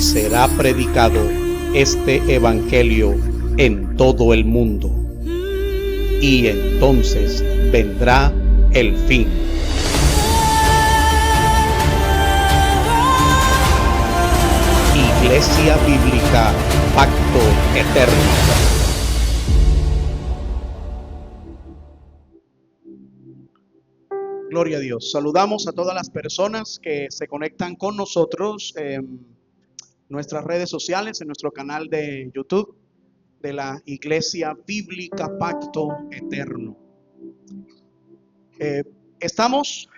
será predicado este evangelio en todo el mundo, y entonces vendrá el fin. Iglesia Bíblica Pacto Eterno. Gloria a Dios. Saludamos a todas las personas que se conectan con nosotros en nuestras redes sociales, en nuestro canal de YouTube de la Iglesia Bíblica Pacto Eterno. Estamos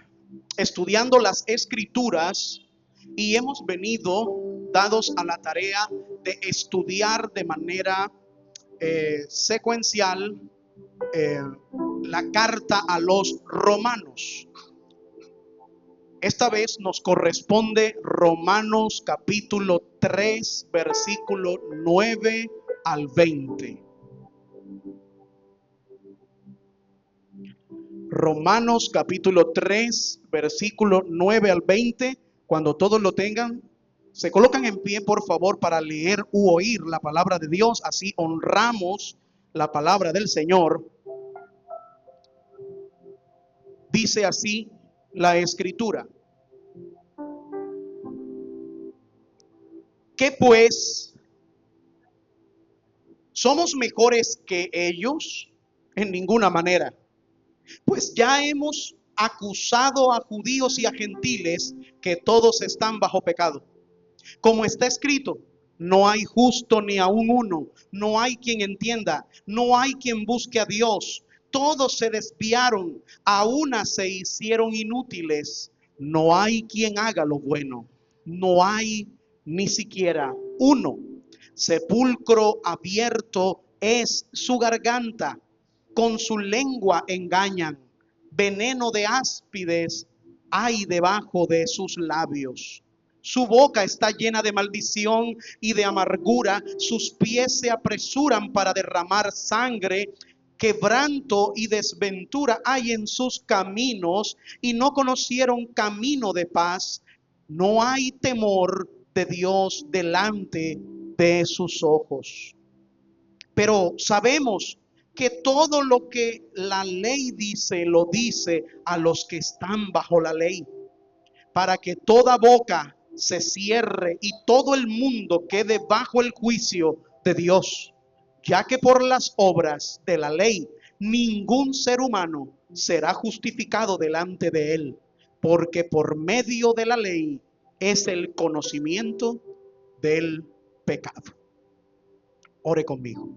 estudiando las Escrituras y hemos venido dados a la tarea de estudiar de manera secuencial la carta a los Romanos. Esta vez nos corresponde Romanos capítulo 3, versículo 9 al 20. Romanos capítulo 3, versículo 9 al 20. Cuando todos lo tengan, se colocan en pie, por favor, para leer u oír la palabra de Dios. Así honramos la palabra del Señor. Dice así la Escritura: ¿qué pues? ¿Somos mejores que ellos? En ninguna manera. Pues ya hemos acusado a judíos y a gentiles que todos están bajo pecado. Como está escrito: no hay justo ni aun uno, no hay quien entienda, no hay quien busque a Dios. Todos se desviaron, a una se hicieron inútiles. No hay quien haga lo bueno, no hay ni siquiera uno. Sepulcro abierto es su garganta, con su lengua engañan. Veneno de áspides hay debajo de sus labios. Su boca está llena de maldición y de amargura. Sus pies se apresuran para derramar sangre. Quebranto y desventura hay en sus caminos, y no conocieron camino de paz. No hay temor de Dios delante de sus ojos. Pero sabemos que todo lo que la ley dice, lo dice a los que están bajo la ley, para que toda boca se cierre y todo el mundo quede bajo el juicio de Dios, ya que por las obras de la ley ningún ser humano será justificado delante de él, porque por medio de la ley es el conocimiento del pecado. Ore conmigo.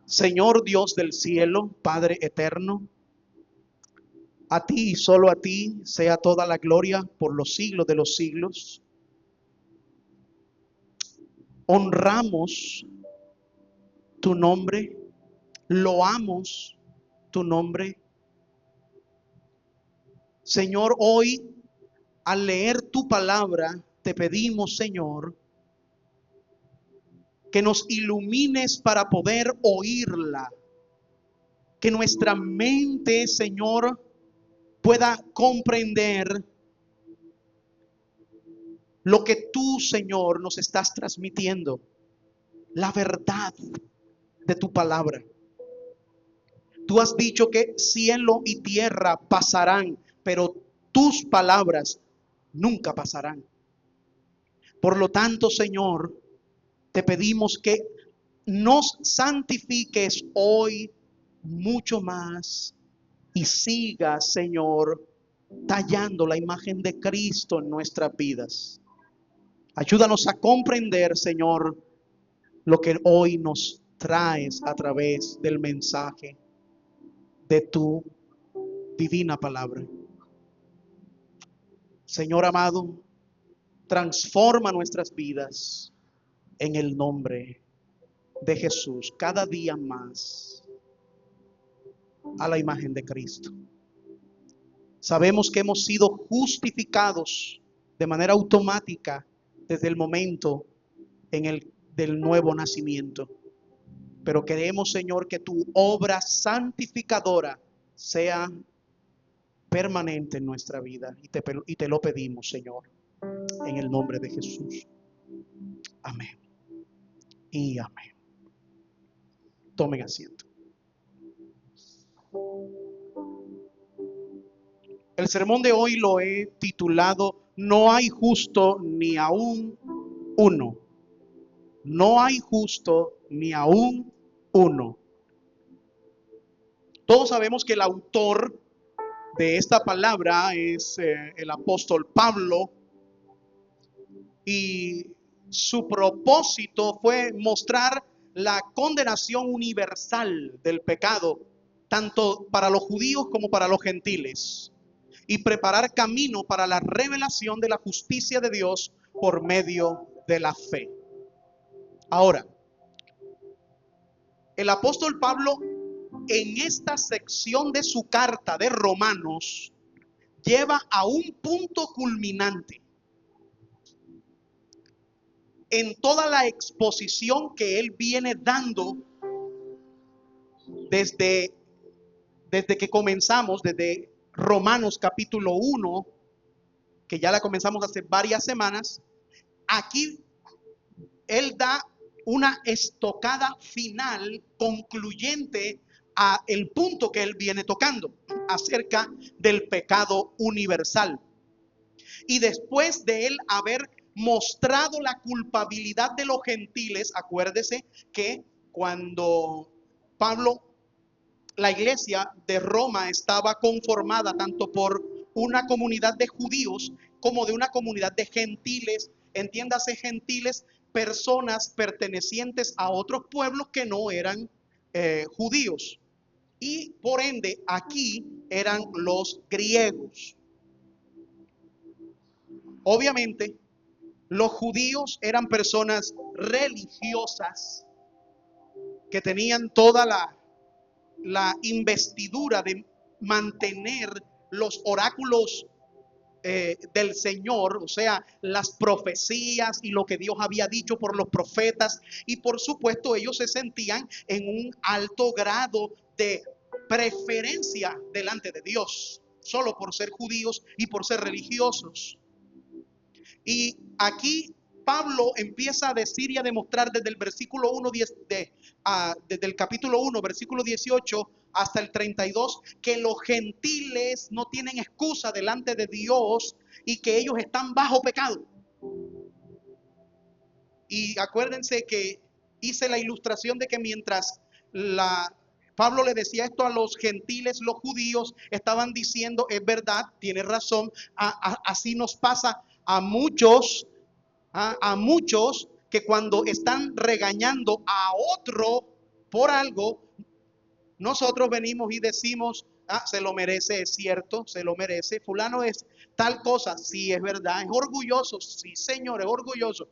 Señor Dios del cielo, Padre eterno, a ti y solo a ti sea toda la gloria por los siglos de los siglos. Honramos tu nombre, loamos tu nombre. Señor, hoy al leer tu palabra te pedimos, Señor, que nos ilumines para poder oírla, que nuestra mente, Señor, pueda comprender lo que tú, Señor, nos estás transmitiendo, la verdad de tu palabra. Tú has dicho que cielo y tierra pasarán, pero tus palabras nunca pasarán. Por lo tanto, Señor, te pedimos que nos santifiques hoy mucho más y sigas, Señor, tallando la imagen de Cristo en nuestras vidas. Ayúdanos a comprender, Señor, lo que hoy nos traes a través del mensaje de tu divina palabra. Señor amado, transforma nuestras vidas en el nombre de Jesús, cada día más a la imagen de Cristo. Sabemos que hemos sido justificados de manera automática desde el momento del nuevo nacimiento. Pero queremos, Señor, que tu obra santificadora sea permanente en nuestra vida. Y te lo pedimos, Señor. en el nombre de Jesús. Amén y amén. Tomen asiento. El sermón de hoy lo he titulado No hay justo ni aún uno. No hay justo ni aún uno. Todos sabemos que el autor de esta palabra es el apóstol Pablo, y su propósito fue mostrar la condenación universal del pecado, tanto para los judíos como para los gentiles, y preparar camino para la revelación de la justicia de Dios por medio de la fe. Ahora, el apóstol Pablo en esta sección de su carta de Romanos lleva a un punto culminante en toda la exposición que él viene dando desde que comenzamos, desde Romanos capítulo 1, que ya la comenzamos hace varias semanas. Aquí él da una estocada final concluyente a el punto que él viene tocando acerca del pecado universal. Y después de él haber mostrado la culpabilidad de los gentiles, acuérdese que cuando la iglesia de Roma estaba conformada tanto por una comunidad de judíos como de una comunidad de gentiles, entiéndase gentiles, personas pertenecientes a otros pueblos que no eran judíos. Y por ende aquí eran los griegos. Obviamente, los judíos eran personas religiosas que tenían toda la investidura de mantener los oráculos del Señor, o sea, las profecías y lo que Dios había dicho por los profetas. Y por supuesto ellos se sentían en un alto grado de preferencia delante de Dios, solo por ser judíos y por ser religiosos. Y aquí Pablo empieza a decir y a demostrar desde el versículo 1, desde el capítulo 1, versículo 18 hasta el 32, que los gentiles no tienen excusa delante de Dios y que ellos están bajo pecado. Y acuérdense que hice la ilustración de que mientras Pablo le decía esto a los gentiles, los judíos estaban diciendo, es verdad, tiene razón, así nos pasa a muchos que cuando están regañando a otro por algo, nosotros venimos y decimos, se lo merece, es cierto, se lo merece, fulano es tal cosa, sí, es verdad, es orgulloso, sí señor, es orgulloso.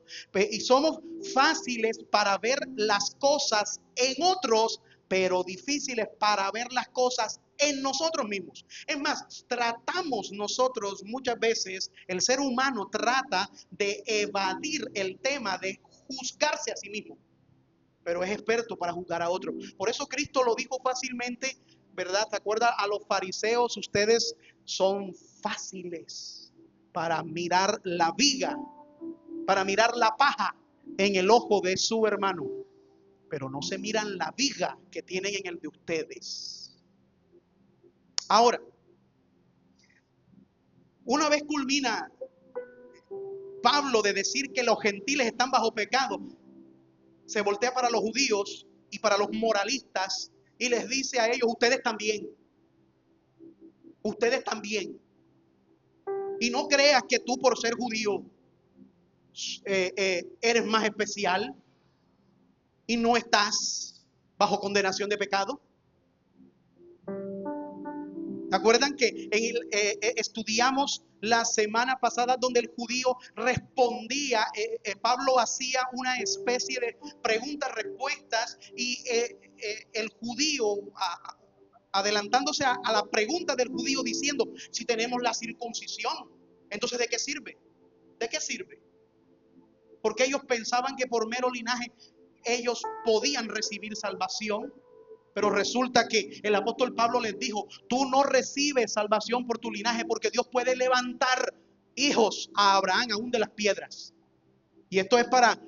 Y somos fáciles para ver las cosas en otros, pero difíciles para ver las cosas en nosotros mismos. Es más, tratamos nosotros muchas veces, el ser humano trata de evadir el tema de juzgarse a sí mismo, pero es experto para juzgar a otro. Por eso Cristo lo dijo fácilmente, ¿verdad? ¿Te acuerdas a los fariseos? Ustedes son fáciles para mirar la viga, para mirar la paja en el ojo de su hermano, pero no se miran la viga que tienen en el de ustedes. Ahora, una vez culmina Pablo de decir que los gentiles están bajo pecado, se voltea para los judíos y para los moralistas y les dice a ellos, ustedes también. Y no creas que tú por ser judío eres más especial y no estás bajo condenación de pecado. ¿Se acuerdan que estudiamos la semana pasada donde el judío respondía, Pablo hacía una especie de preguntas-respuestas y el judío, adelantándose a la pregunta del judío diciendo, si tenemos la circuncisión, entonces ¿de qué sirve? ¿De qué sirve? Porque ellos pensaban que por mero linaje ellos podían recibir salvación. Pero resulta que el apóstol Pablo les dijo, tú no recibes salvación por tu linaje, porque Dios puede levantar hijos a Abraham aún de las piedras. Y esto es para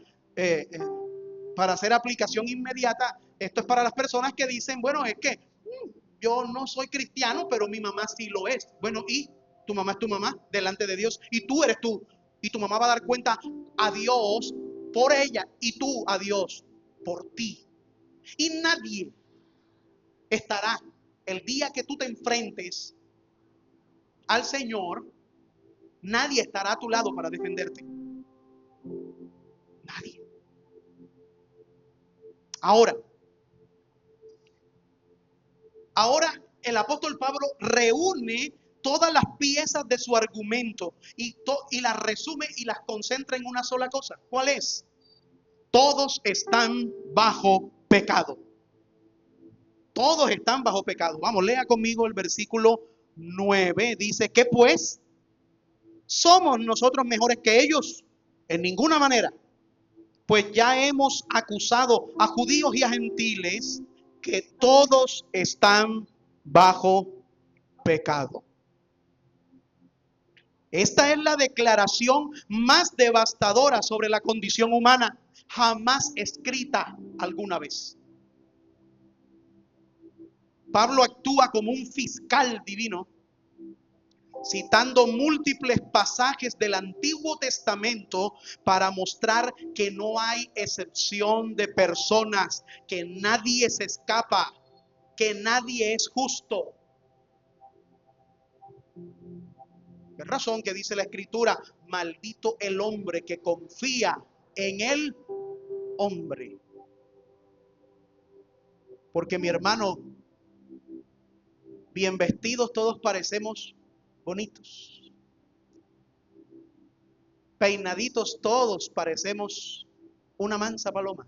hacer aplicación inmediata. Esto es para las personas que dicen, bueno, es que yo no soy cristiano, pero mi mamá sí lo es. Bueno, y tu mamá es tu mamá delante de Dios, y tú eres tú. Y tu mamá va a dar cuenta a Dios por ella, y tú a Dios por ti. Y nadie estará el día que tú te enfrentes al Señor, nadie estará a tu lado para defenderte. Nadie. Ahora el apóstol Pablo reúne todas las piezas de su argumento y las resume y las concentra en una sola cosa. ¿Cuál es? Todos están bajo pecado. Todos están bajo pecado. Vamos, lea conmigo el versículo 9. Dice, ¿qué pues? ¿Somos nosotros mejores que ellos? En ninguna manera. Pues ya hemos acusado a judíos y a gentiles que todos están bajo pecado. Esta es la declaración más devastadora sobre la condición humana jamás escrita alguna vez. Pablo actúa como un fiscal divino, citando múltiples pasajes del Antiguo Testamento para mostrar que no hay excepción de personas, que nadie se escapa, que nadie es justo. ¿Qué razón que dice la Escritura? Maldito el hombre que confía en el hombre. Porque mi hermano, bien vestidos todos parecemos bonitos. Peinaditos todos parecemos una mansa paloma.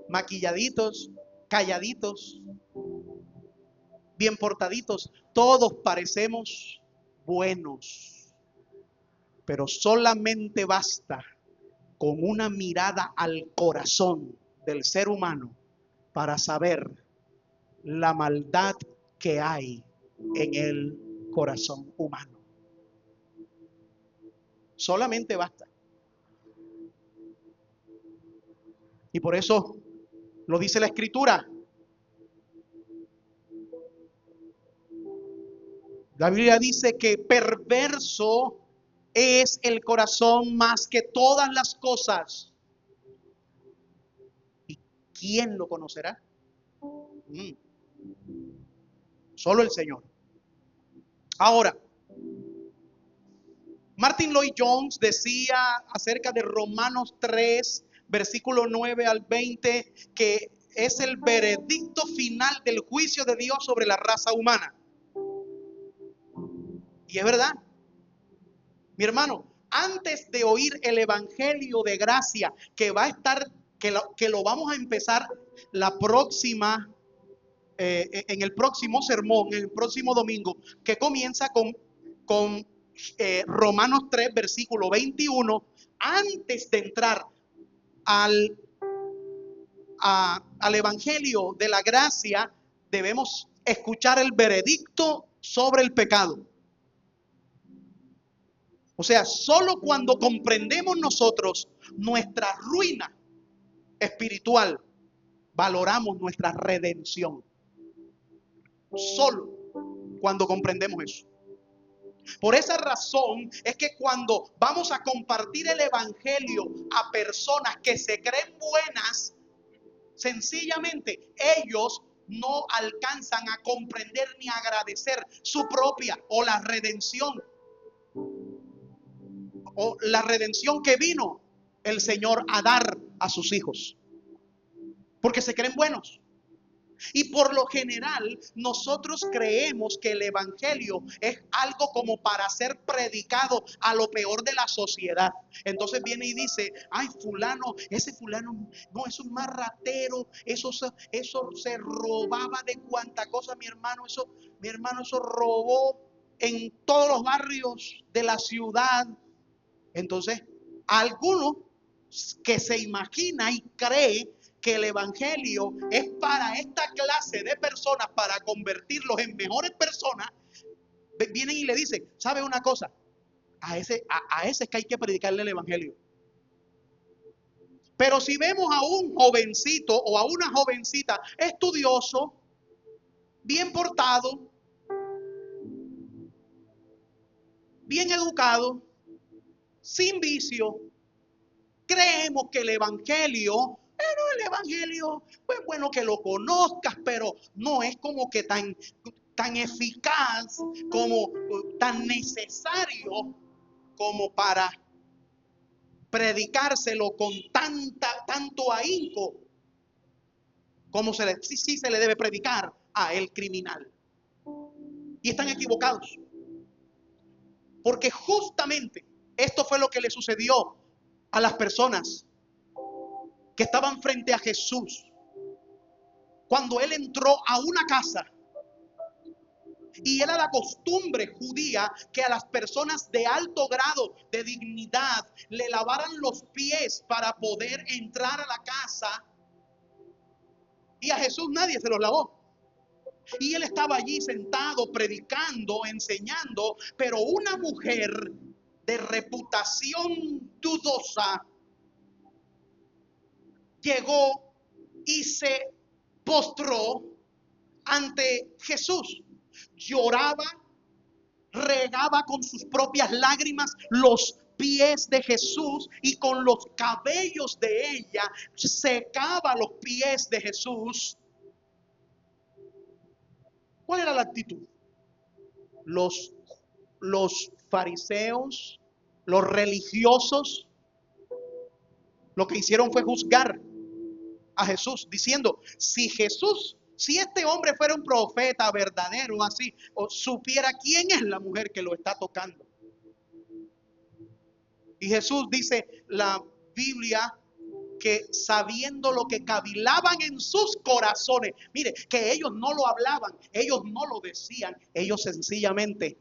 Maquilladitos, calladitos, bien portaditos, todos parecemos buenos. Pero solamente basta con una mirada al corazón del ser humano para saber la maldad que hay en el corazón humano. Solamente basta. Y por eso lo dice la Escritura. La Biblia dice que perverso es el corazón más que todas las cosas. ¿Y quién lo conocerá? Solo el Señor. Ahora, Martin Lloyd-Jones decía acerca de Romanos 3, versículo 9 al 20, que es el veredicto final del juicio de Dios sobre la raza humana. Y es verdad. Mi hermano, antes de oír el evangelio de gracia que va a estar, que lo vamos a empezar en el próximo sermón, en el próximo domingo, que comienza con Romanos 3, versículo 21, antes de entrar al evangelio de la gracia, debemos escuchar el veredicto sobre el pecado. O sea, solo cuando comprendemos nosotros nuestra ruina espiritual, valoramos nuestra redención. Solo cuando comprendemos eso. Por esa razón es que cuando vamos a compartir el evangelio a personas que se creen buenas, sencillamente ellos no alcanzan a comprender ni agradecer su propia o la redención que vino el Señor a dar a sus hijos, porque se creen buenos. Y por lo general nosotros creemos que el evangelio es algo como para ser predicado a lo peor de la sociedad. Entonces viene y dice, ay, ese fulano no es un más ratero, eso se robaba de cuánta cosa, mi hermano, eso robó en todos los barrios de la ciudad. Entonces, alguno que se imagina y cree que el evangelio es para esta clase de personas, para convertirlos en mejores personas, vienen y le dicen, ¿sabe una cosa? A ese es que hay que predicarle el evangelio. Pero si vemos a un jovencito o a una jovencita estudioso, bien portado, bien educado, sin vicio, creemos que el evangelio, pues bueno que lo conozcas, pero no es como que tan eficaz, como tan necesario como para predicárselo con tanto ahínco como sí se le debe predicar a el criminal. Y están equivocados, porque justamente esto fue lo que le sucedió a las personas que estaban frente a Jesús cuando él entró a una casa. Y era la costumbre judía que a las personas de alto grado de dignidad le lavaran los pies para poder entrar a la casa. Y a Jesús nadie se los lavó. Y él estaba allí sentado, predicando, enseñando, pero una mujer de reputación dudosa llegó y se postró ante Jesús. Lloraba, regaba con sus propias lágrimas los pies de Jesús y con los cabellos de ella secaba los pies de Jesús. ¿Cuál era la actitud? Los fariseos, los religiosos, lo que hicieron fue juzgar a Jesús, diciendo, si este hombre fuera un profeta verdadero, así, o supiera quién es la mujer que lo está tocando. Y Jesús dice la Biblia que sabiendo lo que cavilaban en sus corazones, mire, que ellos no lo hablaban, ellos no lo decían, ellos sencillamente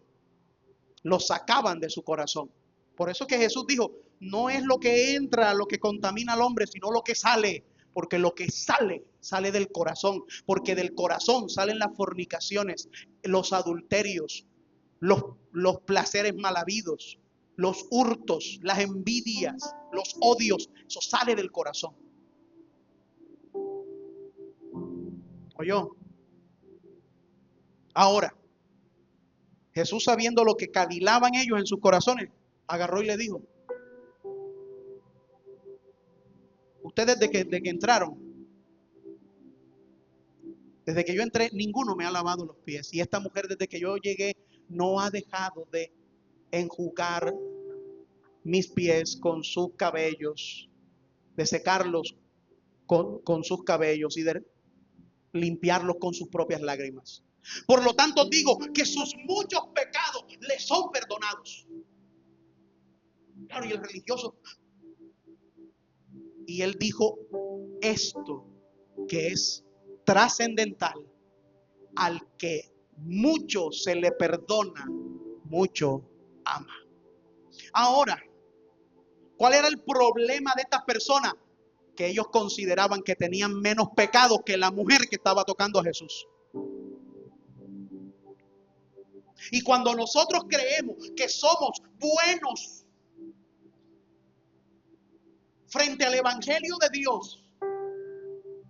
lo sacaban de su corazón. Por eso que Jesús dijo, no es lo que entra lo que contamina al hombre, sino lo que sale. Porque lo que sale del corazón. Porque del corazón salen las fornicaciones, los adulterios, los placeres mal habidos, los hurtos, las envidias, los odios. Eso sale del corazón. ¿Oyó? Ahora, Jesús, sabiendo lo que cavilaban ellos en sus corazones, agarró y le dijo, ustedes desde que entraron, desde que yo entré, ninguno me ha lavado los pies. Y esta mujer desde que yo llegué no ha dejado de enjugar mis pies con sus cabellos, de secarlos con sus cabellos y de limpiarlos con sus propias lágrimas. Por lo tanto digo que sus muchos pecados le son perdonados. Claro, y el religioso. Y él dijo esto que es trascendental: al que mucho se le perdona, mucho ama. Ahora, ¿cuál era el problema de estas personas? Que ellos consideraban que tenían menos pecado que la mujer que estaba tocando a Jesús. Y cuando nosotros creemos que somos buenos frente al evangelio de Dios,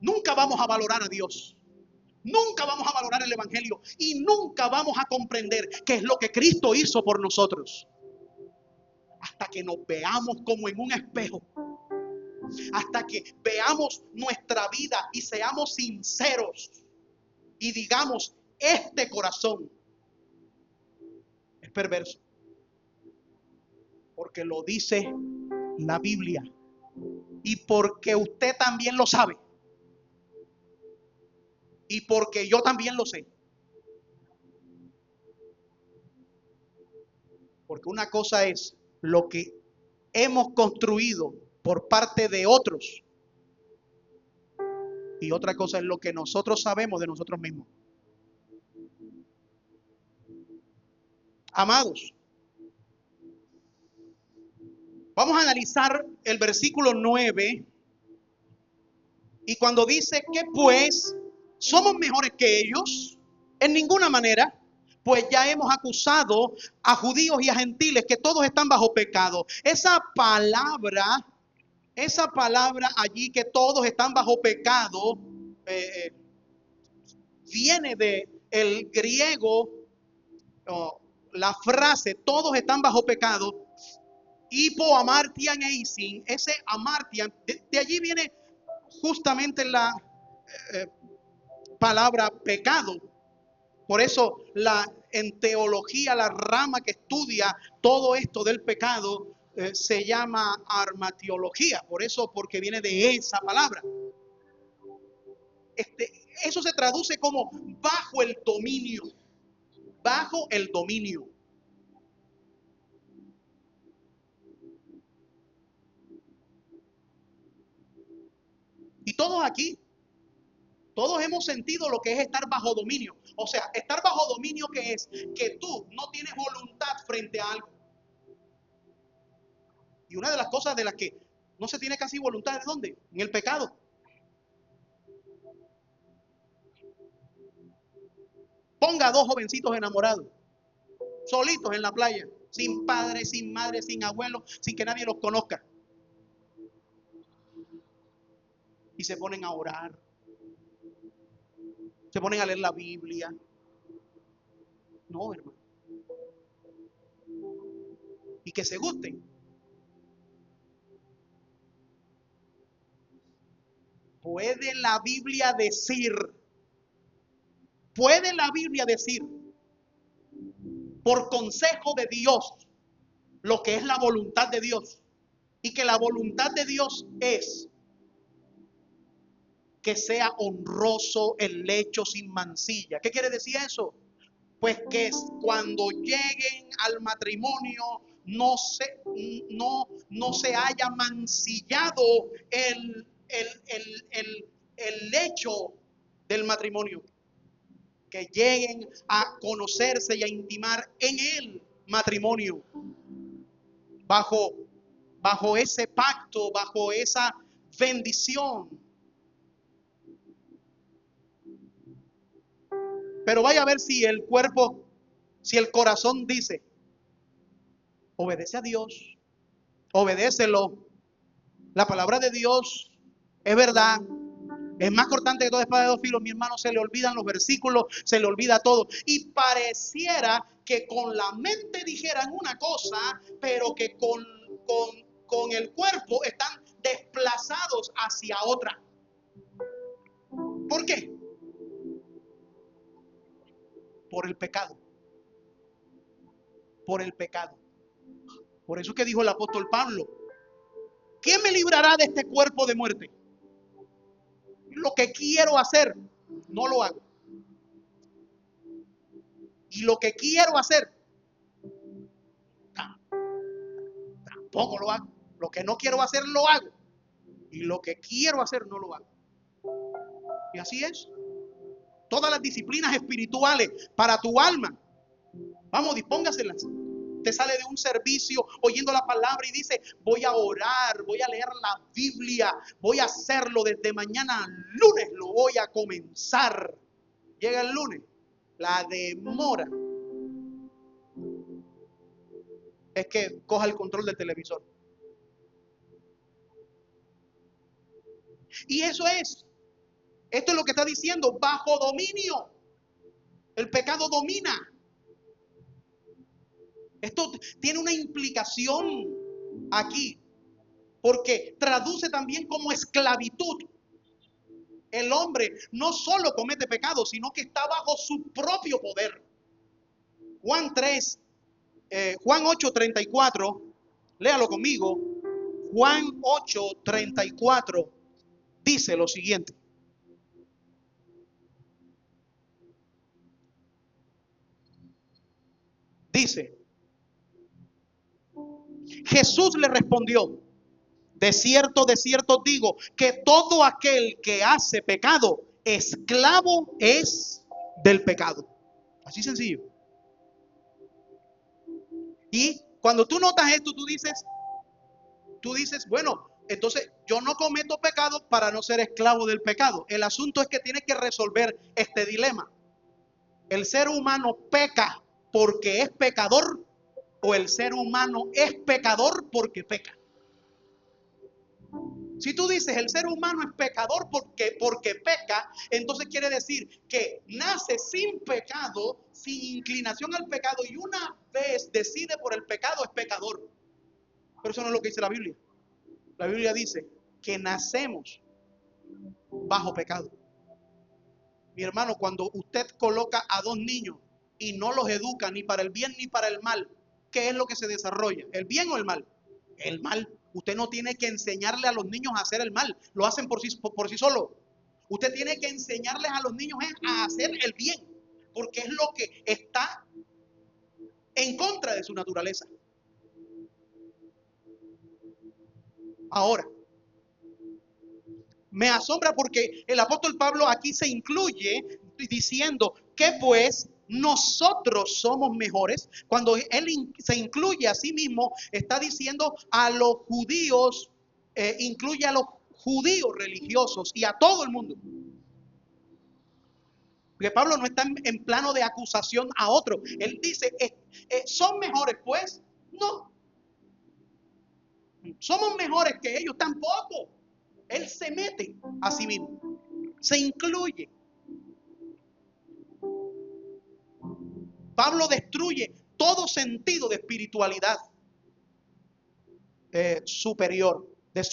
nunca vamos a valorar a Dios. Nunca vamos a valorar el evangelio y nunca vamos a comprender qué es lo que Cristo hizo por nosotros. Hasta que nos veamos como en un espejo. Hasta que veamos nuestra vida y seamos sinceros y digamos, este corazón es perverso. Porque lo dice la Biblia y porque usted también lo sabe y porque yo también lo sé. Porque una cosa es lo que hemos construido por parte de otros y otra cosa es lo que nosotros sabemos de nosotros mismos. Amados, vamos a analizar el versículo 9 y cuando dice que pues somos mejores que ellos, en ninguna manera, pues ya hemos acusado a judíos y a gentiles que todos están bajo pecado. Esa palabra allí, que todos están bajo pecado, viene de el griego, la frase todos están bajo pecado, hipo amartian eisin. Ese amartian, de allí viene justamente la palabra pecado. Por eso en teología, la rama que estudia todo esto del pecado se llama armatiología. Por eso, porque viene de esa palabra. Eso se traduce como bajo el dominio. Bajo el dominio. Y todos aquí, todos hemos sentido lo que es estar bajo dominio. O sea, estar bajo dominio, ¿qué es? Que tú no tienes voluntad frente a algo. Y una de las cosas de las que no se tiene casi voluntad, ¿de dónde? En el pecado. Ponga a dos jovencitos enamorados, solitos en la playa, sin padre, sin madre, sin abuelo, sin que nadie los conozca. Y se ponen a orar. Se ponen a leer la Biblia. No, hermano. Y que se gusten. ¿Puede la Biblia decir por consejo de Dios lo que es la voluntad de Dios? Y que la voluntad de Dios es que sea honroso el lecho sin mancilla. ¿Qué quiere decir eso? Pues que cuando lleguen al matrimonio no se haya mancillado el lecho del matrimonio. Que lleguen a conocerse y a intimar en el matrimonio. Bajo ese pacto, bajo esa bendición. Pero vaya a ver si el cuerpo, si el corazón dice, obedece a Dios, obedécelo. La palabra de Dios es verdad. Es más cortante que toda espada de dos filos. Mi hermano, se le olvidan los versículos, se le olvida todo. Y pareciera que con la mente dijeran una cosa, pero que con el cuerpo están desplazados hacia otra. ¿Por qué? Por el pecado. Por el pecado. Por eso que dijo el apóstol Pablo: ¿quién me librará de este cuerpo de muerte? Lo que quiero hacer, no lo hago. Y lo que quiero hacer, tampoco lo hago. Lo que no quiero hacer, lo hago. Y lo que quiero hacer, no lo hago. Y así es. Todas las disciplinas espirituales para tu alma, vamos, dispóngaselas. Te sale de un servicio oyendo la palabra y dice: voy a orar, voy a leer la Biblia, voy a hacerlo desde mañana lunes, lo voy a comenzar. Llega el lunes, la demora es que coja el control del televisor. Y esto es lo que está diciendo: bajo dominio. El pecado domina. Esto tiene una implicación aquí, porque traduce también como esclavitud. El hombre no solo comete pecado, sino que está bajo su propio poder. Juan 8:34, léalo conmigo. Juan 8:34 dice lo siguiente. Dice: Jesús le respondió: de cierto digo, que todo aquel que hace pecado, esclavo es del pecado. Así sencillo. Y cuando tú notas esto, tú dices, bueno, entonces yo no cometo pecado para no ser esclavo del pecado. El asunto es que tienes que resolver este dilema. ¿El ser humano peca porque es pecador o el ser humano es pecador porque peca? Si tú dices el ser humano es pecador porque peca, entonces quiere decir que nace sin pecado, sin inclinación al pecado, y una vez decide por el pecado es pecador. Pero eso no es lo que dice la Biblia. La Biblia dice que nacemos bajo pecado. Mi hermano, cuando usted coloca a dos niños y no los educa ni para el bien ni para el mal, ¿qué es lo que se desarrolla? ¿El bien o el mal? El mal. Usted no tiene que enseñarle a los niños a hacer el mal, lo hacen por sí solos. Usted tiene que enseñarles a los niños a hacer el bien, porque es lo que está en contra de su naturaleza. Ahora, me asombra porque el apóstol Pablo aquí se incluye diciendo que pues nosotros somos mejores. Cuando él se incluye a sí mismo, está diciendo a los judíos, incluye a los judíos religiosos y a todo el mundo. Porque Pablo no está en plano de acusación a otro. Él dice, ¿son mejores pues? No. ¿Somos mejores que ellos? Tampoco. Él se mete a sí mismo. Se incluye. Pablo destruye todo sentido de espiritualidad superior, de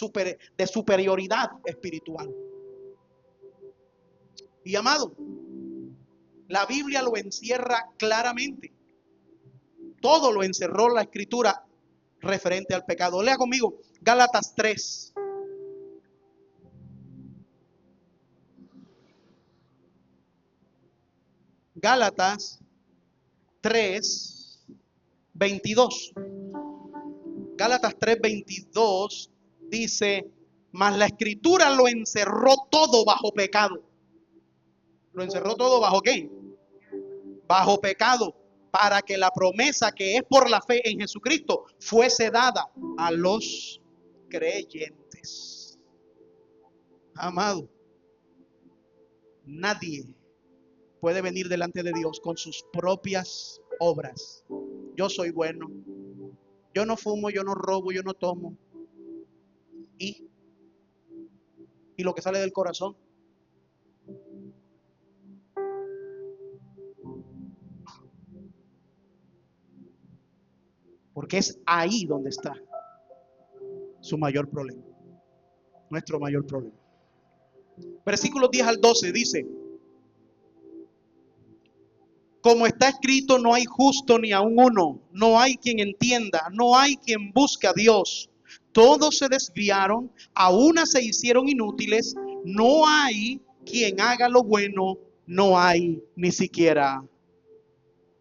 superioridad espiritual. Y amado, la Biblia lo encierra claramente. Todo lo encerró la escritura referente al pecado. Lea conmigo Gálatas 3. Gálatas 3:22. Gálatas 3:22 dice, mas la escritura lo encerró todo bajo pecado. ¿Lo encerró todo bajo qué? Bajo pecado, para que la promesa que es por la fe en Jesucristo fuese dada a los creyentes. Amado, nadie puede venir delante de Dios con sus propias obras. Yo soy bueno, yo no fumo, yo no robo, yo no tomo. Y lo que sale del corazón. Porque es ahí donde está su mayor problema, nuestro mayor problema. Versículos 10 al 12 dice, como está escrito, no hay justo ni aun uno, no hay quien entienda, no hay quien busque a Dios. Todos se desviaron, a una se hicieron inútiles, no hay quien haga lo bueno, no hay ni siquiera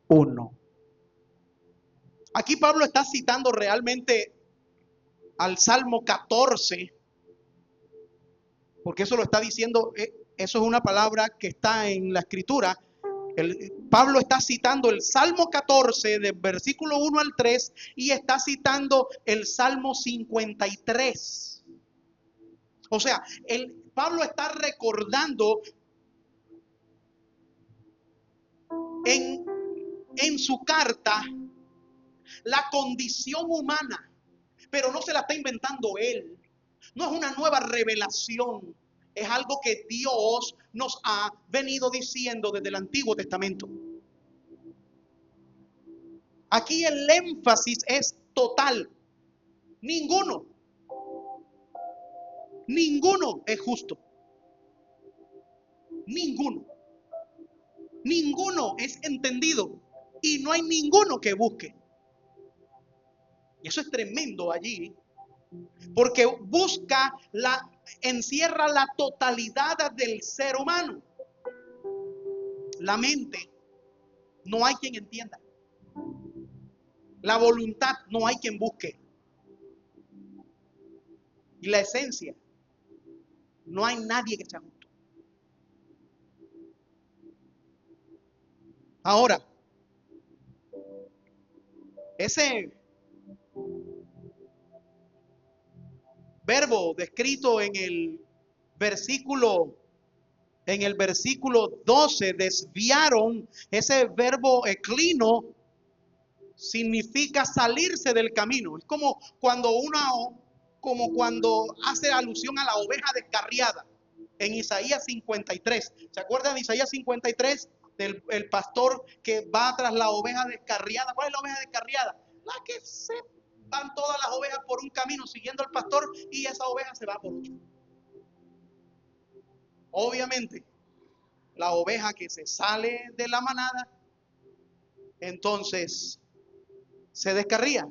uno. Aquí Pablo está citando realmente al Salmo 14, porque eso lo está diciendo, eso es una palabra que está en la escritura. Pablo está citando el Salmo 14 del versículo 1 al 3 y está citando el Salmo 53. O sea, Pablo está recordando en su carta la condición humana, pero no se la está inventando él. No es una nueva revelación, es algo que Dios nos ha venido diciendo desde el Antiguo Testamento. Aquí el énfasis es total. Ninguno es justo. Ninguno es entendido. Y no hay ninguno que busque. Y eso es tremendo allí. Porque encierra la totalidad del ser humano. La mente, no hay quien entienda. La voluntad, no hay quien busque. Y la esencia, no hay nadie que sea justo. Ahora, ese verbo descrito en el versículo En el versículo 12 desviaron. Ese verbo eclino significa salirse del camino. Es como cuando hace alusión a la oveja descarriada en Isaías 53. ¿Se acuerdan de Isaías 53? Del el pastor que va tras la oveja descarriada. ¿Cuál es la oveja descarriada? La que se van todas las ovejas por un camino siguiendo al pastor y esa oveja se va por otro. Obviamente, la oveja que se sale de la manada, entonces se descarría,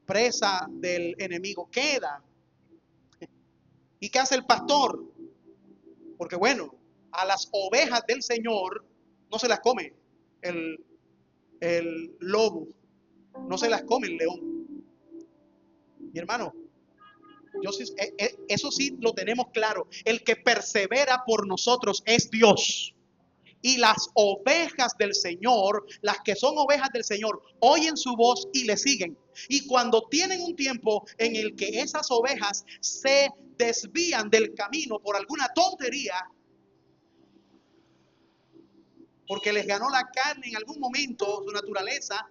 presa del enemigo queda. ¿Y qué hace el pastor? Porque bueno, a las ovejas del Señor no se las come el, el lobo, no se las come el león. Mi hermano, eso sí lo tenemos claro. El que persevera por nosotros es Dios. Y las ovejas del Señor, las que son ovejas del Señor, oyen su voz y le siguen. Y cuando tienen un tiempo en el que esas ovejas se desvían del camino por alguna tontería, porque les ganó la carne en algún momento, su naturaleza,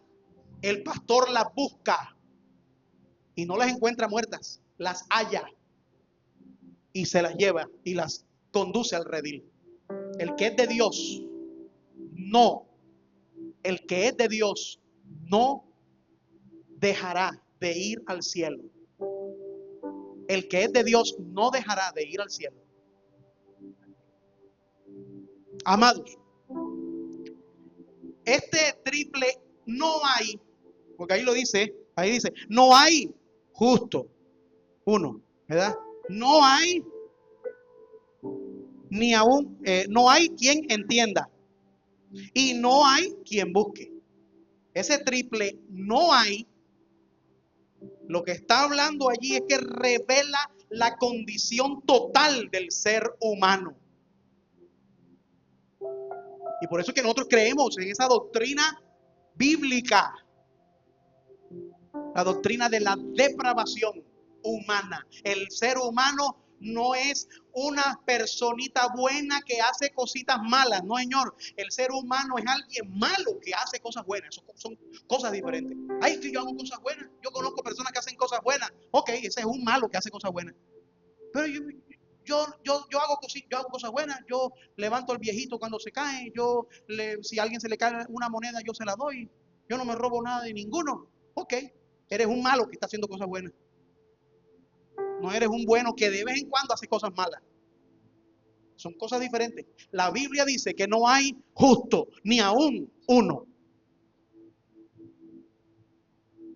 el pastor las busca y no las encuentra muertas, las halla y se las lleva y las conduce al redil. El que es de Dios, no, el que es de Dios, no dejará de ir al cielo. El que es de Dios no dejará de ir al cielo. Amados, este triple no hay, porque ahí lo dice, ahí dice, no hay justo uno, ¿verdad? No hay ni aún, no hay quien entienda y no hay quien busque. Ese triple no hay, lo que está hablando allí es que revela la condición total del ser humano. Y por eso es que nosotros creemos en esa doctrina bíblica, la doctrina de la depravación humana. El ser humano no es una personita buena que hace cositas malas, no, señor. El ser humano es alguien malo que hace cosas buenas. Eso son cosas diferentes. Ay, que yo hago cosas buenas. Yo conozco personas que hacen cosas buenas. Ok, ese es un malo que hace cosas buenas. Pero yo hago cosas buenas. Yo levanto al viejito cuando se cae. Si a alguien se le cae una moneda, yo se la doy. Yo no me robo nada de ninguno. Ok, eres un malo que está haciendo cosas buenas. No eres un bueno que de vez en cuando hace cosas malas. Son cosas diferentes. La Biblia dice que no hay justo, ni aún uno.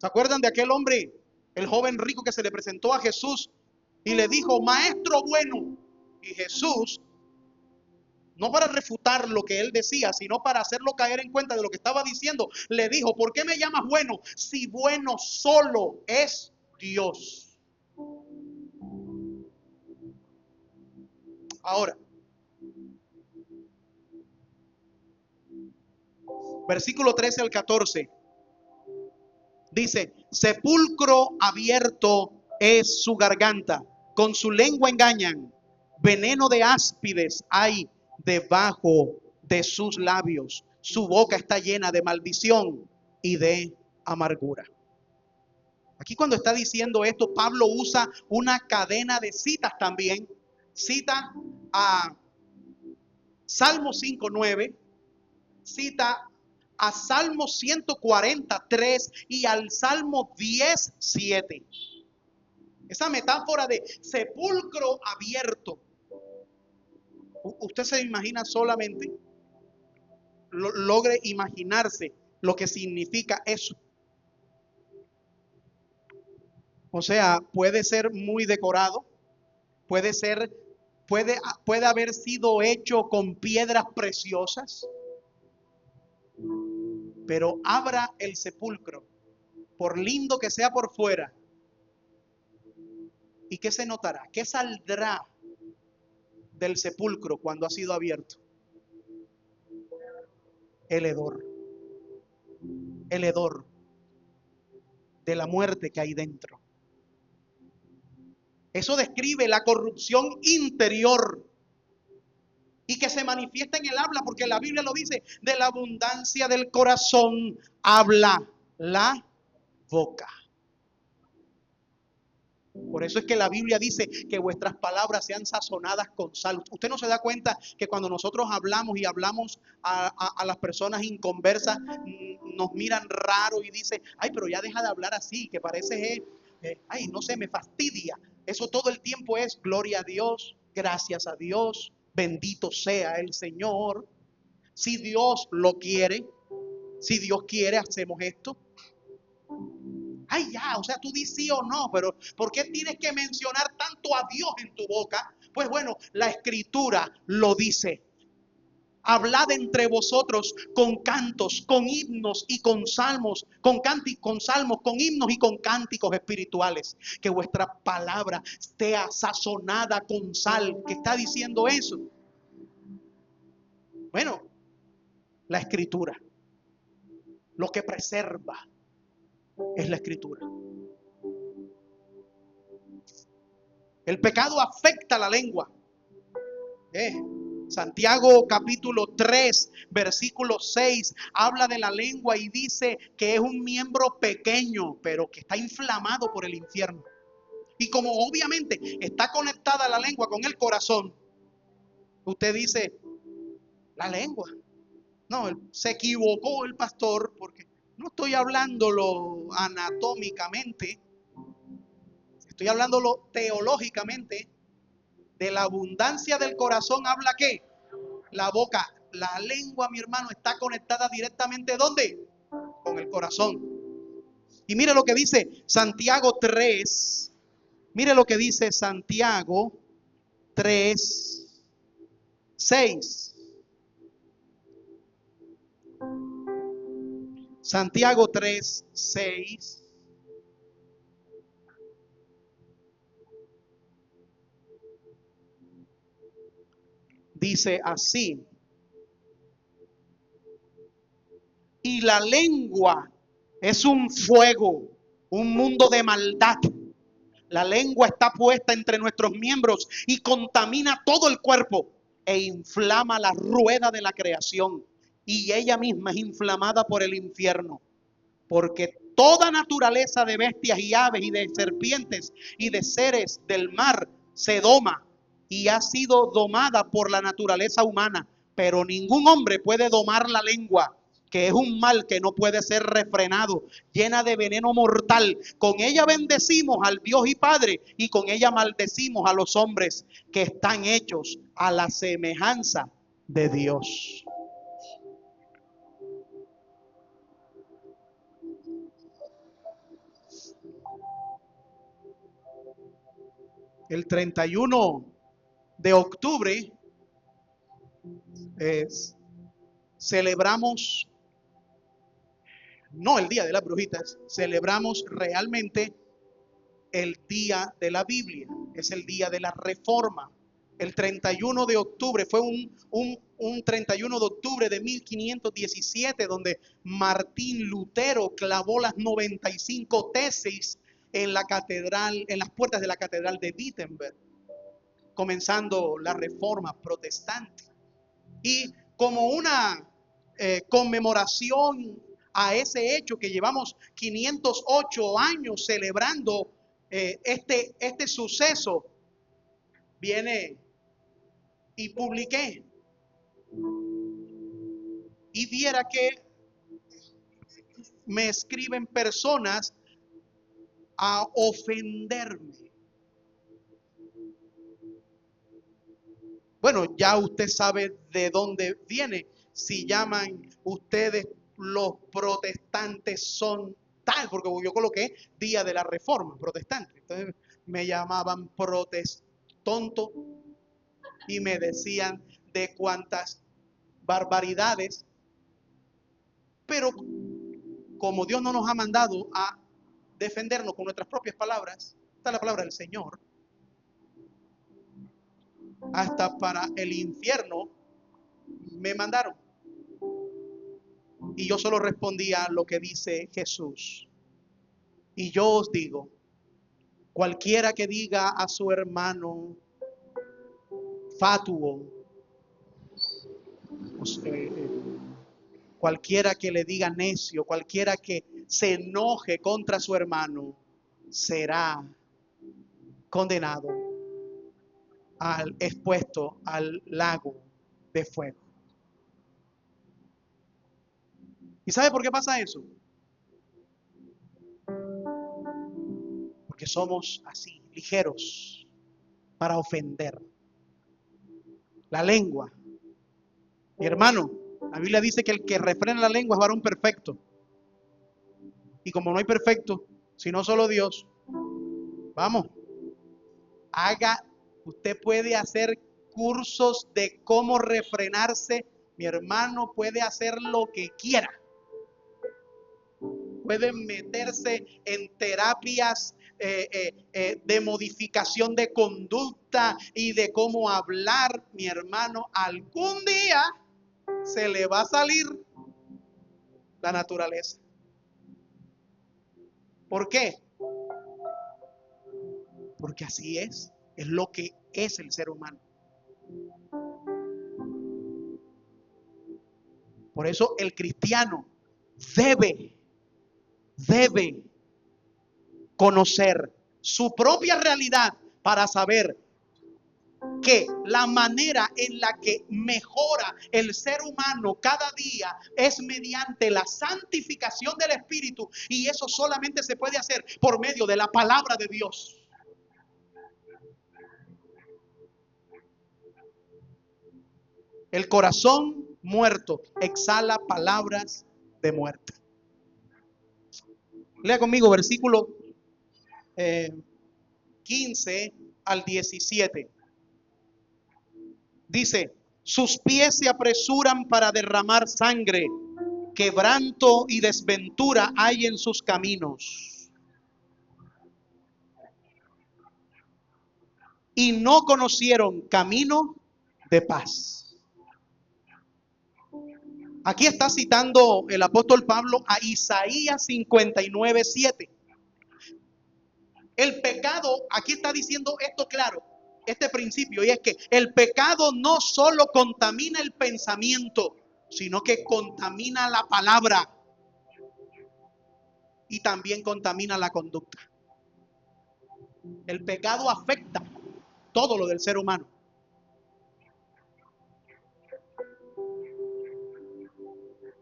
¿Se acuerdan de aquel hombre, el joven rico que se le presentó a Jesús y le dijo, maestro bueno? Y Jesús, no para refutar lo que él decía, sino para hacerlo caer en cuenta de lo que estaba diciendo, le dijo, ¿por qué me llamas bueno si bueno solo es Dios? Ahora, versículo 13 al 14, dice, sepulcro abierto es su garganta, con su lengua engañan, veneno de áspides hay debajo de sus labios, su boca está llena de maldición y de amargura. Aquí cuando está diciendo esto, Pablo usa una cadena de citas también. Cita a Salmo 5:9, cita a Salmo 143 y al Salmo 10:7. Esa metáfora de sepulcro abierto. Usted se imagina solamente, logre imaginarse lo que significa eso. O sea, puede ser muy decorado, puede haber sido hecho con piedras preciosas, pero abra el sepulcro, por lindo que sea por fuera, ¿y qué se notará? ¿Qué saldrá del sepulcro cuando ha sido abierto? El hedor de la muerte que hay dentro. Eso describe la corrupción interior y que se manifiesta en el habla, porque la Biblia lo dice, de la abundancia del corazón habla la boca. Por eso es que la Biblia dice que vuestras palabras sean sazonadas con sal. Usted no se da cuenta que cuando nosotros hablamos y hablamos a las personas inconversas, nos miran raro y dicen, ay, pero ya deja de hablar así, que parece, ay, no sé, me fastidia. Eso todo el tiempo es gloria a Dios, gracias a Dios, bendito sea el Señor. Si Dios lo quiere, si Dios quiere, hacemos esto. Ay, ya, o sea, tú dices sí o no, pero ¿por qué tienes que mencionar tanto a Dios en tu boca? Pues bueno, la Escritura lo dice. Hablad entre vosotros con cantos, con himnos y con salmos, con salmos, con himnos y con cánticos espirituales. Que vuestra palabra esté sazonada con sal. ¿Qué está diciendo eso? Bueno, la Escritura. Lo que preserva es la Escritura. El pecado afecta la lengua. Santiago capítulo 3, versículo 6, habla de la lengua y dice que es un miembro pequeño, pero que está inflamado por el infierno. Y como obviamente está conectada la lengua con el corazón, usted dice, la lengua. No, se equivocó el pastor, porque no estoy hablándolo anatómicamente, estoy hablándolo teológicamente. De la abundancia del corazón habla ¿qué? La boca. La lengua, mi hermano, está conectada directamente ¿dónde? Con el corazón. Y mire lo que dice Santiago 3. Mire lo que dice Santiago 3, 6. Santiago 3, 6. Dice así. Y la lengua es un fuego, un mundo de maldad. La lengua está puesta entre nuestros miembros y contamina todo el cuerpo e inflama la rueda de la creación. Y ella misma es inflamada por el infierno. Porque toda naturaleza de bestias y aves y de serpientes y de seres del mar se doma y ha sido domada por la naturaleza humana. Pero ningún hombre puede domar la lengua, que es un mal que no puede ser refrenado, llena de veneno mortal. Con ella bendecimos al Dios y Padre, y con ella maldecimos a los hombres que están hechos a la semejanza de Dios. El 31 de octubre celebramos, no el Día de las Brujitas, celebramos realmente el Día de la Biblia. Es el Día de la Reforma. El 31 de octubre fue un 31 de octubre de 1517 donde Martín Lutero clavó las 95 tesis en la catedral, en las puertas de la catedral de Wittenberg, comenzando la Reforma protestante. Y como una conmemoración a ese hecho que llevamos 508 años celebrando este suceso, viene y publiqué y viera que me escriben personas a ofenderme. Bueno, ya usted sabe de dónde viene. Si llaman ustedes los protestantes son tal, porque yo coloqué Día de la Reforma protestante. Entonces me llamaban protestonto y me decían de cuántas barbaridades. Pero como Dios no nos ha mandado a defendernos con nuestras propias palabras, está la palabra del Señor. Hasta para el infierno me mandaron. Y yo solo respondía lo que dice Jesús. Y yo os digo, cualquiera que diga a su hermano fatuo Pues, cualquiera que le diga necio, cualquiera que se enoje contra su hermano, será condenado, expuesto al lago de fuego. ¿Y sabe por qué pasa eso? Porque somos así, ligeros para ofender. La lengua. Mi hermano, la Biblia dice que el que refrena la lengua es varón perfecto. Y como no hay perfecto, sino solo Dios, vamos, usted puede hacer cursos de cómo refrenarse. Mi hermano puede hacer lo que quiera. Puede meterse en terapias de modificación de conducta y de cómo hablar. Mi hermano, algún día se le va a salir la naturaleza. ¿Por qué? Porque así es lo que es el ser humano. Por eso el cristiano debe conocer su propia realidad para saber que la manera en la que mejora el ser humano cada día es mediante la santificación del Espíritu, y eso solamente se puede hacer por medio de la palabra de Dios. El corazón muerto exhala palabras de muerte. Lea conmigo versículo 15 al 17. Dice: sus pies se apresuran para derramar sangre, quebranto y desventura hay en sus caminos, y no conocieron camino de paz. Aquí está citando el apóstol Pablo a Isaías 59:7. El pecado, aquí está diciendo esto claro, este principio, y es que el pecado no solo contamina el pensamiento, sino que contamina la palabra y también contamina la conducta. El pecado afecta todo lo del ser humano.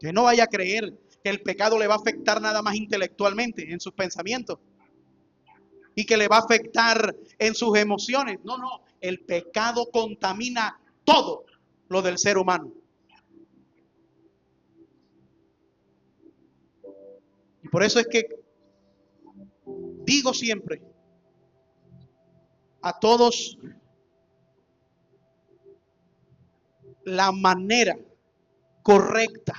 Que no vaya a creer que el pecado le va a afectar nada más intelectualmente en sus pensamientos y que le va a afectar en sus emociones. No, el pecado contamina todo lo del ser humano. Y por eso es que digo siempre a todos, la manera correcta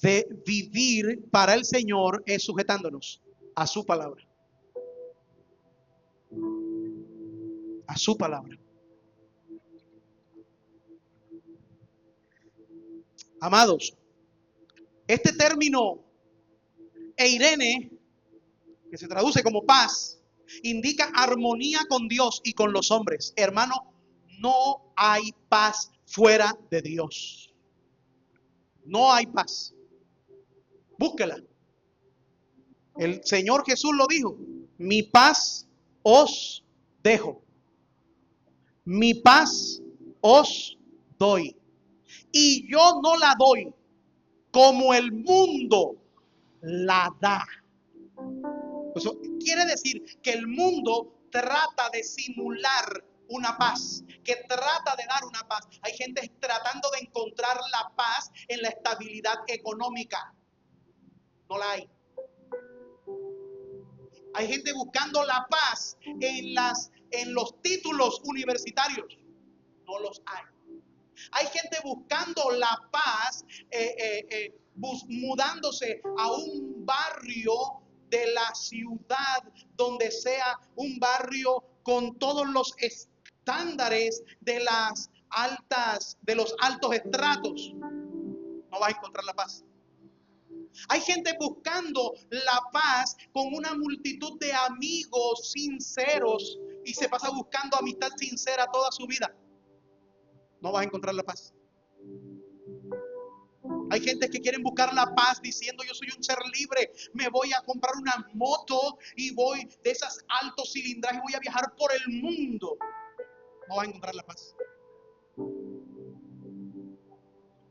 de vivir para el Señor es sujetándonos a su palabra. A su palabra. Amados, este término eirene, que se traduce como paz, indica armonía con Dios y con los hombres. Hermano, no hay paz fuera de Dios. No hay paz. Búsquela. El Señor Jesús lo dijo: mi paz os dejo. Mi paz os doy. Y yo no la doy como el mundo la da. Eso quiere decir que el mundo trata de simular una paz, que trata de dar una paz. Hay gente tratando de encontrar la paz en la estabilidad económica. No la hay. Hay gente buscando la paz en los títulos universitarios. No los hay. Hay gente buscando la paz mudándose a un barrio de la ciudad donde sea un barrio con todos los estándares de los altos estratos. No vas a encontrar la paz. Hay gente buscando la paz con una multitud de amigos sinceros y se pasa buscando amistad sincera toda su vida. No vas a encontrar la paz. Hay gente que quieren buscar la paz diciendo yo soy un ser libre, me voy a comprar una moto y voy de esas altos cilindrajes, voy a viajar por el mundo. No vas a encontrar la paz.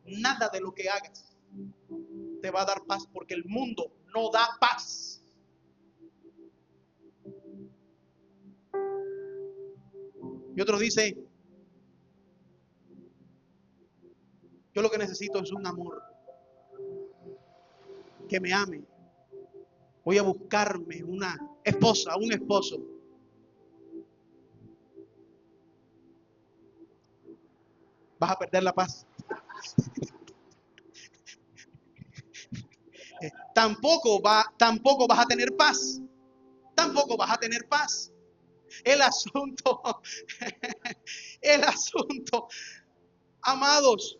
Nada de lo que hagas te va a dar paz, porque el mundo no da paz. Y otro dice, yo lo que necesito es un amor que me ame. Voy a buscarme una esposa, un esposo. Vas a perder la paz. Tampoco vas a tener paz. Tampoco vas a tener paz. El asunto, el asunto, amados.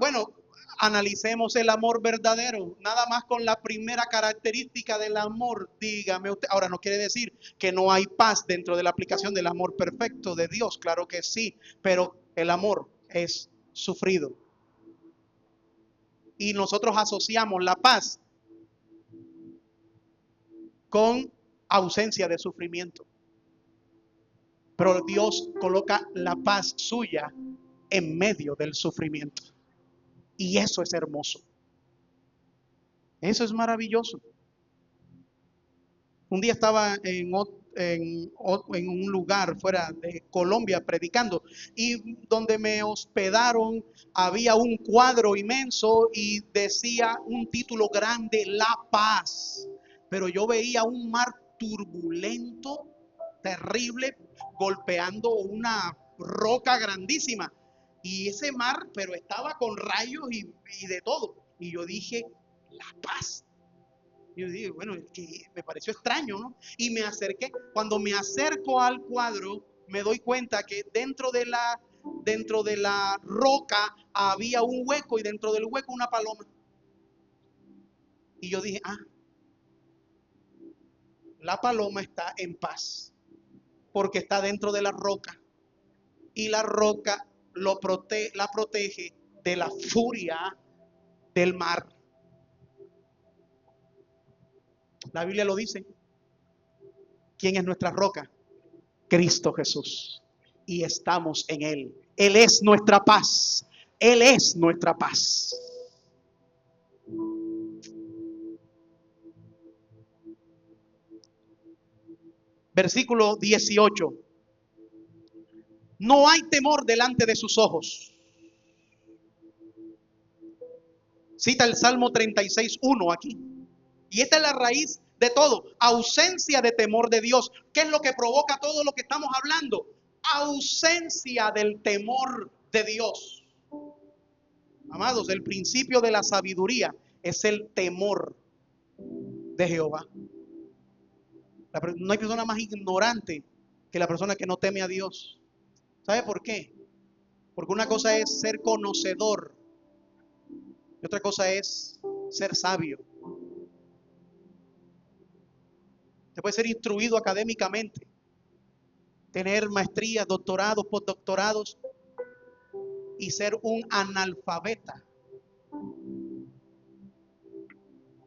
Bueno, analicemos el amor verdadero. Nada más con la primera característica del amor. Dígame usted. Ahora, no quiere decir que no hay paz dentro de la aplicación del amor perfecto de Dios. Claro que sí. Pero el amor es sufrido. Y nosotros asociamos la paz con ausencia de sufrimiento. Pero Dios coloca la paz suya en medio del sufrimiento. Y eso es hermoso. Eso es maravilloso. Un día estaba en un lugar fuera de Colombia predicando, y donde me hospedaron había un cuadro inmenso y decía un título grande, La Paz. Pero yo veía un mar turbulento, terrible, golpeando una roca grandísima. Y ese mar, pero estaba con rayos y de todo. Y yo dije, La Paz. Yo digo, bueno, es que me pareció extraño, ¿no? Y me acerqué. Cuando me acerco al cuadro, me doy cuenta que dentro de la roca había un hueco, y dentro del hueco una paloma. Y yo dije, la paloma está en paz, porque está dentro de la roca, y la roca la protege de la furia del mar. La Biblia lo dice. ¿Quién es nuestra roca? Cristo Jesús. Y estamos en Él. Él es nuestra paz. Él es nuestra paz. Versículo 18. No hay temor delante de sus ojos. Cita el Salmo 36:1 aquí. Y esta es la raíz de todo. Ausencia de temor de Dios. ¿Qué es lo que provoca todo lo que estamos hablando? Ausencia del temor de Dios. Amados, el principio de la sabiduría es el temor de Jehová. No hay persona más ignorante que la persona que no teme a Dios. ¿Sabe por qué? Porque una cosa es ser conocedor y otra cosa es ser sabio. Usted puede ser instruido académicamente, tener maestrías, doctorados, postdoctorados, y ser un analfabeta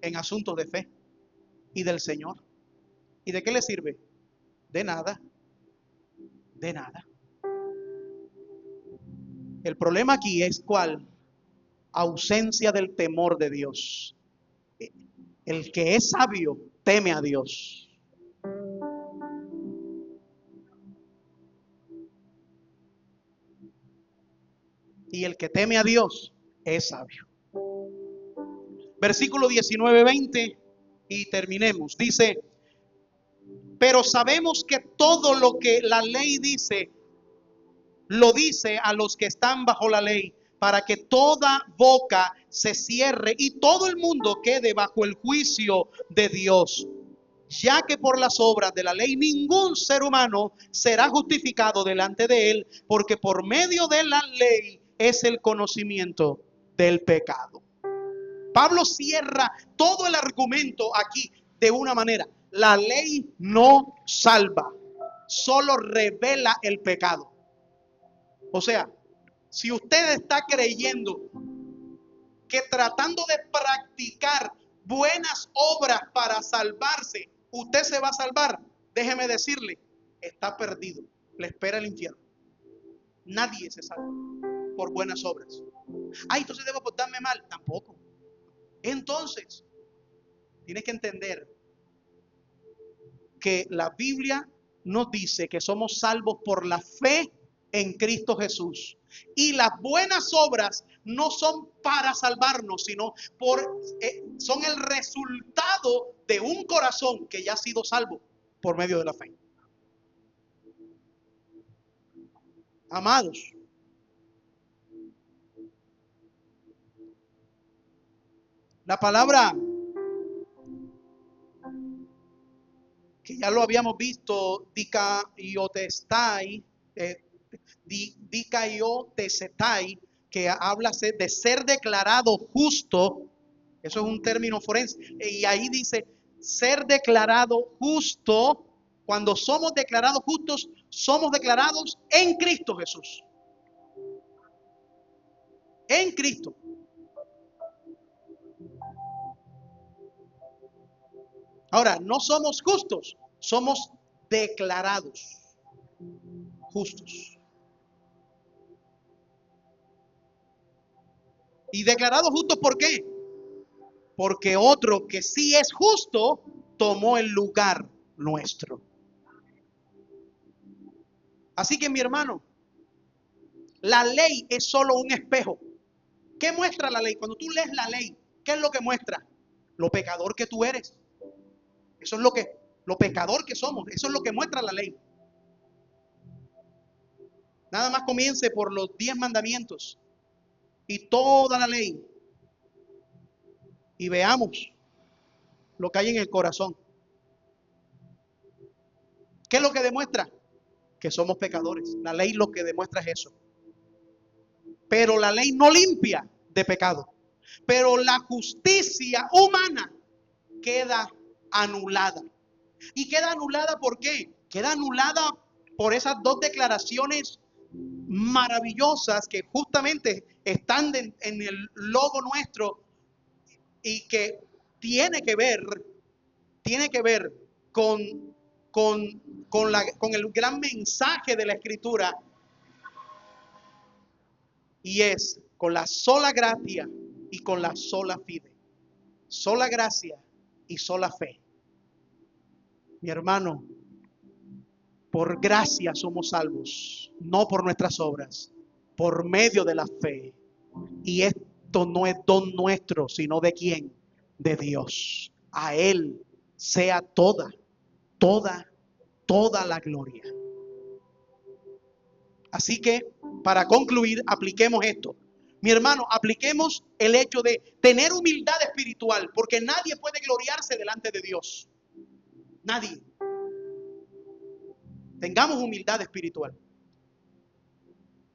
en asuntos de fe y del Señor. ¿Y de qué le sirve? De nada. De nada. El problema aquí es ¿cuál? Ausencia del temor de Dios. El que es sabio teme a Dios. Y el que teme a Dios es sabio. Versículo 19-20 y terminemos. Dice, pero sabemos que todo lo que la ley dice, lo dice a los que están bajo la ley, para que toda boca se cierre y todo el mundo quede bajo el juicio de Dios. Ya que por las obras de la ley ningún ser humano será justificado delante de él, porque por medio de la ley es el conocimiento del pecado. Pablo cierra todo el argumento aquí de una manera. La ley no salva, solo revela el pecado. O sea, si usted está creyendo que tratando de practicar buenas obras para salvarse, usted se va a salvar, déjeme decirle, está perdido. Le espera el infierno. Nadie se salva por buenas obras. Ay, entonces debo portarme mal. Tampoco. Entonces, tienes que entender que la Biblia nos dice que somos salvos por la fe en Cristo Jesús. Y las buenas obras no son para salvarnos, sino son el resultado de un corazón que ya ha sido salvo por medio de la fe. Amados, la palabra que ya lo habíamos visto, dikaiotestai, dikaiotesetai, que habla de ser declarado justo. Eso es un término forense. Y ahí dice ser declarado justo. Cuando somos declarados justos, somos declarados en Cristo Jesús. En Cristo. Ahora, no somos justos, somos declarados justos. Y declarados justos, ¿por qué? Porque otro que sí es justo tomó el lugar nuestro. Así que, mi hermano, la ley es solo un espejo. ¿Qué muestra la ley? Cuando tú lees la ley, ¿qué es lo que muestra? Lo pecador que tú eres. Eso es lo pecador que somos. Eso es lo que muestra la ley. Nada más comience por los 10 mandamientos y toda la ley. Y veamos lo que hay en el corazón. ¿Qué es lo que demuestra? Que somos pecadores. La ley lo que demuestra es eso. Pero la ley no limpia de pecado. Pero la justicia humana queda anulada. ¿Y queda anulada por qué? Queda anulada por esas dos declaraciones maravillosas que justamente están en el logo nuestro y que tiene que ver con el gran mensaje de la Escritura, y es con la sola gracia y con la sola fide. Sola gracia y sola fe. Mi hermano, por gracia somos salvos, no por nuestras obras, por medio de la fe. Y esto no es don nuestro, sino ¿de quién? De Dios. A Él sea toda la gloria. Así que, para concluir, apliquemos esto. Mi hermano, apliquemos el hecho de tener humildad espiritual, porque nadie puede gloriarse delante de Dios. Nadie. Tengamos humildad espiritual.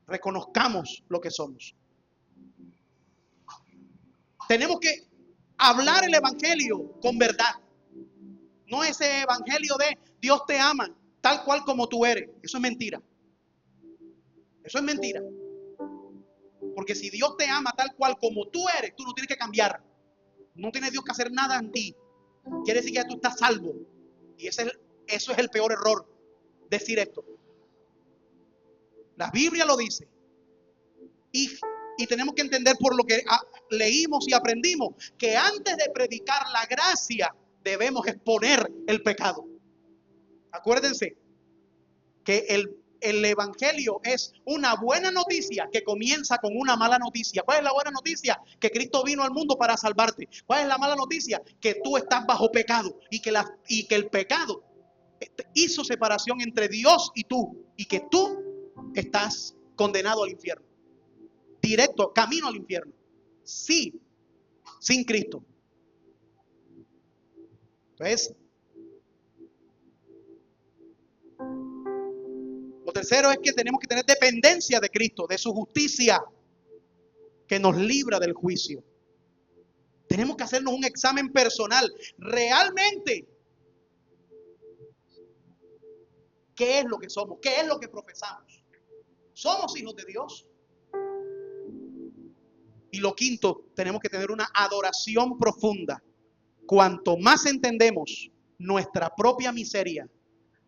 Reconozcamos lo que somos. Tenemos que hablar el evangelio con verdad. No ese evangelio de Dios te ama tal cual como tú eres. Eso es mentira. Eso es mentira. Porque si Dios te ama tal cual como tú eres, tú no tienes que cambiar. No tiene Dios que hacer nada en ti. Quiere decir que ya tú estás salvo. Y eso es el peor error, decir esto. La Biblia lo dice. Y tenemos que entender por lo que leímos y aprendimos, que antes de predicar la gracia, debemos exponer el pecado. Acuérdense que el evangelio es una buena noticia que comienza con una mala noticia. ¿Cuál es la buena noticia? Que Cristo vino al mundo para salvarte. ¿Cuál es la mala noticia? Que tú estás bajo pecado y que el pecado hizo separación entre Dios y tú, y que tú estás condenado al infierno. Directo, camino al infierno. Sí, sin Cristo. Entonces, lo tercero es que tenemos que tener dependencia de Cristo, de su justicia, que nos libra del juicio. Tenemos que hacernos un examen personal. Realmente, ¿qué es lo que somos? ¿Qué es lo que profesamos? ¿Somos hijos de Dios? Y lo quinto, tenemos que tener una adoración profunda. Cuanto más entendemos nuestra propia miseria,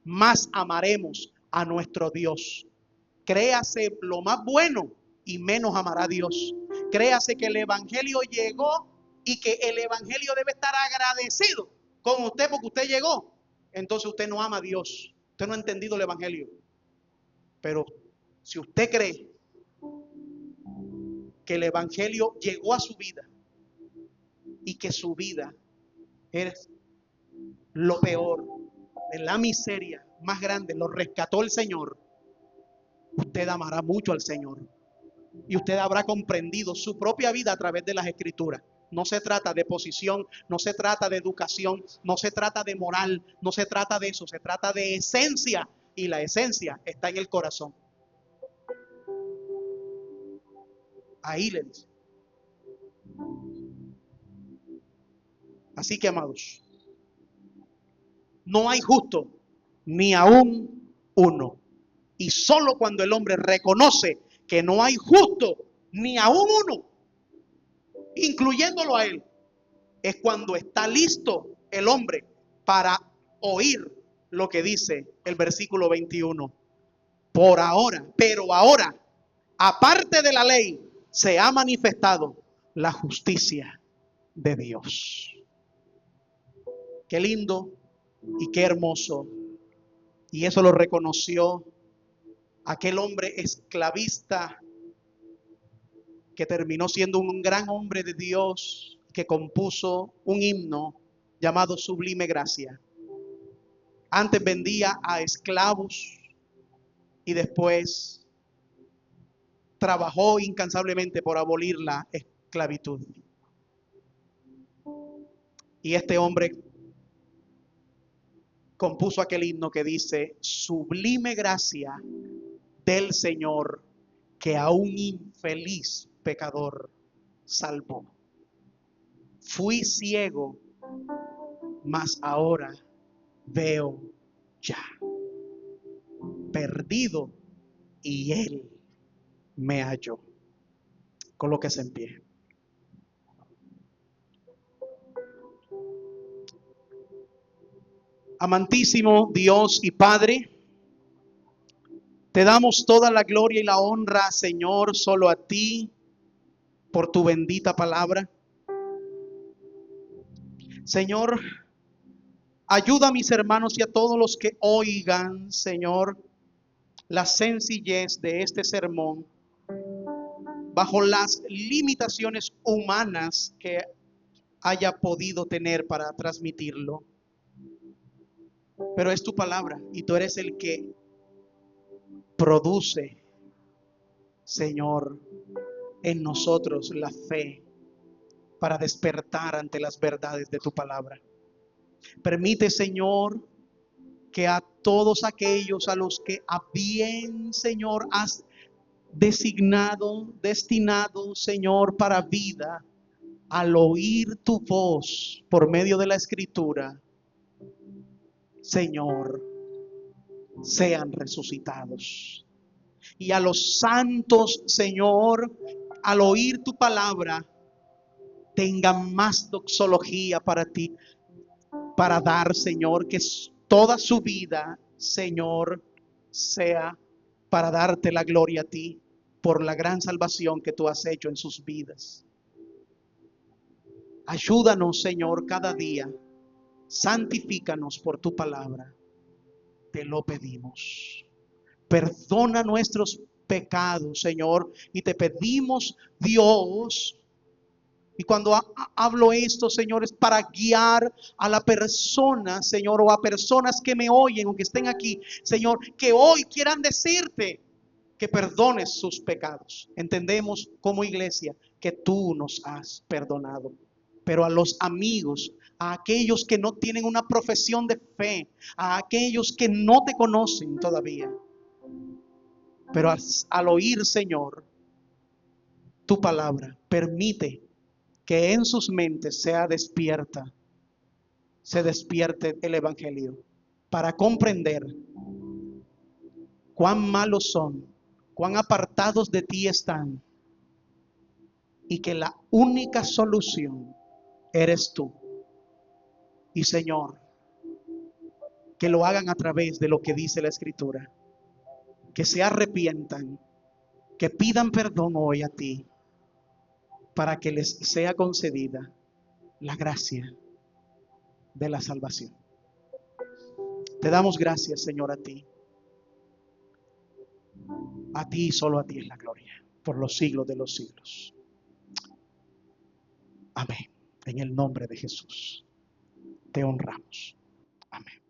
más amaremos a nuestro Dios. Créase lo más bueno y menos amará a Dios. Créase que el evangelio llegó y que el evangelio debe estar agradecido con usted porque usted llegó. Entonces usted no ama a Dios. Usted no ha entendido el evangelio. Pero si usted cree que el evangelio llegó a su vida y que su vida es lo peor, de la miseria más grande, lo rescató el Señor, usted amará mucho al Señor y usted habrá comprendido su propia vida a través de las Escrituras. No se trata de posición, no se trata de educación, no se trata de moral, no se trata de eso, se trata de esencia, y la esencia está en el corazón. Ahí le dice. Así que, amados, no hay justo ni aún uno. Y solo cuando el hombre reconoce que no hay justo ni aún uno, incluyéndolo a él, es cuando está listo el hombre para oír lo que dice el versículo 21. Por ahora, pero ahora, aparte de la ley, se ha manifestado la justicia de Dios. Qué lindo y qué hermoso. Y eso lo reconoció aquel hombre esclavista que terminó siendo un gran hombre de Dios, que compuso un himno llamado Sublime Gracia. Antes vendía a esclavos y después trabajó incansablemente por abolir la esclavitud. Y este hombre compuso aquel himno que dice: sublime gracia del Señor, que a un infeliz pecador salvó. Fui ciego, mas ahora veo ya. Perdido, y Él me halló. Colóquese en pie. Amantísimo Dios y Padre, te damos toda la gloria y la honra, Señor, solo a ti, por tu bendita palabra. Señor, ayuda a mis hermanos y a todos los que oigan, Señor, la sencillez de este sermón, bajo las limitaciones humanas que haya podido tener para transmitirlo. Pero es tu palabra y tú eres el que produce, Señor, en nosotros la fe para despertar ante las verdades de tu palabra. Permite, Señor, que a todos aquellos a los que a bien, Señor, has designado, destinado, Señor, para vida, al oír tu voz por medio de la Escritura, Señor, sean resucitados. Y a los santos, Señor, al oír tu palabra, tengan más doxología para ti, para dar, Señor, que toda su vida, Señor, sea para darte la gloria a ti por la gran salvación que tú has hecho en sus vidas. Ayúdanos, Señor, cada día. Santifícanos por tu palabra. Te lo pedimos. Perdona nuestros pecados, Señor, y te pedimos, Dios. Y cuando hablo esto, Señor, es para guiar a la persona, Señor, o a personas que me oyen o que estén aquí, Señor, que hoy quieran decirte que perdones sus pecados. Entendemos como iglesia que tú nos has perdonado. Pero a los amigos, a aquellos que no tienen una profesión de fe, a aquellos que no te conocen todavía, pero al oír, Señor, tu palabra, permite que en sus mentes se despierte el evangelio para comprender cuán malos son, cuán apartados de ti están, y que la única solución eres tú. Y Señor, que lo hagan a través de lo que dice la Escritura, que se arrepientan, que pidan perdón hoy a ti, para que les sea concedida la gracia de la salvación. Te damos gracias, Señor, a ti. A ti y solo a ti es la gloria, por los siglos de los siglos. Amén. En el nombre de Jesús, te honramos. Amén.